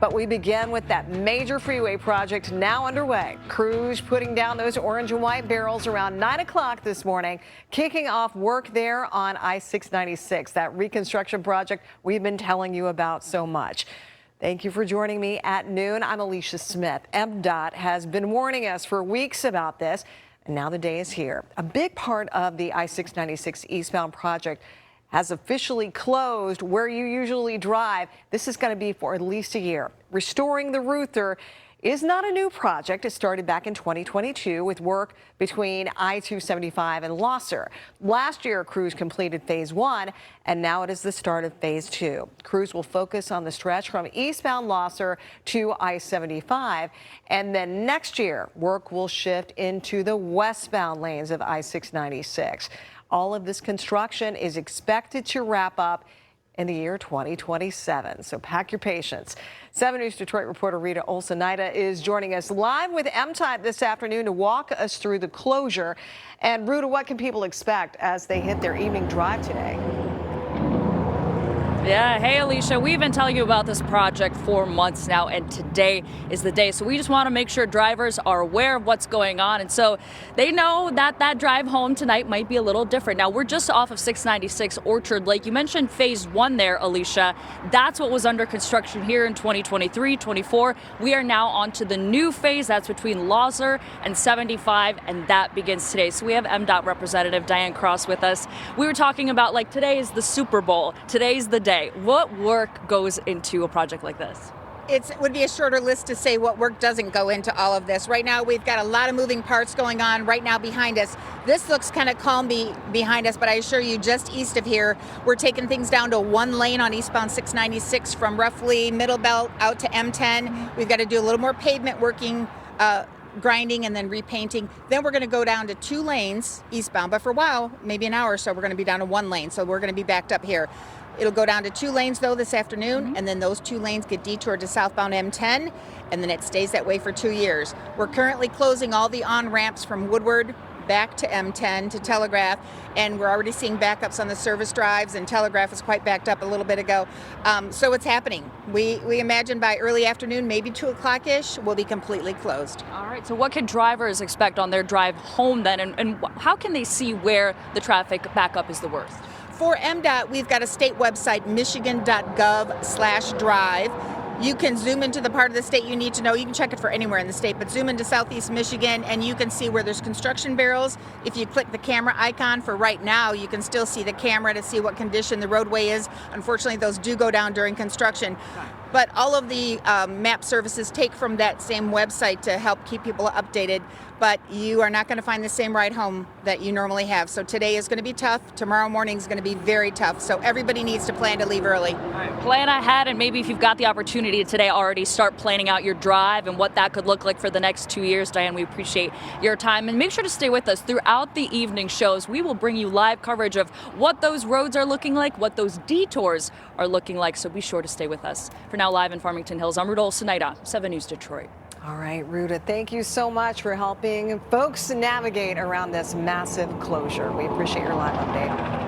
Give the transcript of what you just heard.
But we begin with that major freeway project now underway. Crews putting down those orange and white barrels around 9 o'clock this morning, kicking off work there on I-696, that reconstruction project we've been telling you about so much. Thank you for joining me at noon. I'm Alicia Smith. MDOT has been warning us for weeks about this, and now the day is here. A big part of the I-696 eastbound project has officially closed where you usually drive. This is going to be for at least a year. Restoring the route is not a new project. It started back in 2022 with work between I-275 and Lahser. Last year, crews completed phase 1, and now it is the start of phase 2. Crews will focus on the stretch from eastbound Lahser to I-75, and then next year, work will shift into the westbound lanes of I-696. All of this construction is expected to wrap up in the year 2027. So pack your patience. 7 News Detroit reporter Rita Olsen-Nida is joining us live with MTOT this afternoon to walk us through the closure. And Rita, what can people expect as they hit their evening drive today? Yeah, hey Alicia, we've been telling you about this project for months now, and today is the day. So we just want to make sure drivers are aware of what's going on, and so they know that that drive home tonight might be a little different. Now, we're just off of 696 Orchard Lake. You mentioned phase 1 there, Alicia. That's what was under construction here in 2023-24. We are now on to the new phase. That's between Lahser and 75, and that begins today. So we have MDOT representative Diane Cross with us. We were talking about, like, today is the Super Bowl. Today's the day. What work goes into a project like this? It would be a shorter list to say what work doesn't go into all of this. Right now, we've got a lot of moving parts going on right now behind us. This looks kind of calm behind us, but I assure you, just east of here, we're taking things down to one lane on eastbound 696 from roughly Middle Belt out to M10. We've got to do a little more pavement working, grinding and then repainting. Then we're going to go down to 2 lanes eastbound, but for a while, maybe an hour or so, we're going to be down to 1 lane. So we're going to be backed up here. It'll go down to 2 lanes though this afternoon, and then those 2 lanes get detoured to southbound M10, and then it stays that way for 2 years. We're currently closing all the on-ramps from Woodward back to M10 to Telegraph, and we're already seeing backups on the service drives, and Telegraph is quite backed up a little bit ago. So it's happening. We imagine by early afternoon, maybe 2 o'clock-ish, we'll be completely closed. All right, so what can drivers expect on their drive home then, and how can they see where the traffic backup is the worst? For MDOT, we've got a state website, michigan.gov/drive. You can zoom into the part of the state you need to know. You can check it for anywhere in the state, but zoom into southeast Michigan and you can see where there's construction barrels. If you click the camera icon for right now, you can still see the camera to see what condition the roadway is. Unfortunately, those do go down during construction. But all of the map services take from that same website to help keep people updated. But you are not going to find the same ride home that you normally have. So today is going to be tough. Tomorrow morning is going to be very tough. So everybody needs to plan to leave early. All right, plan ahead, and maybe if you've got the opportunity today already, start planning out your drive and what that could look like for the next 2 years. Diane, we appreciate your time, and make sure to stay with us throughout the evening shows. We will bring you live coverage of what those roads are looking like, what those detours are looking like. So be sure to stay with us. For now, live in Farmington Hills, I'm Rita Olsen-Nida, 7 News Detroit. All right, Rita, thank you so much for helping folks navigate around this massive closure. We appreciate your live update.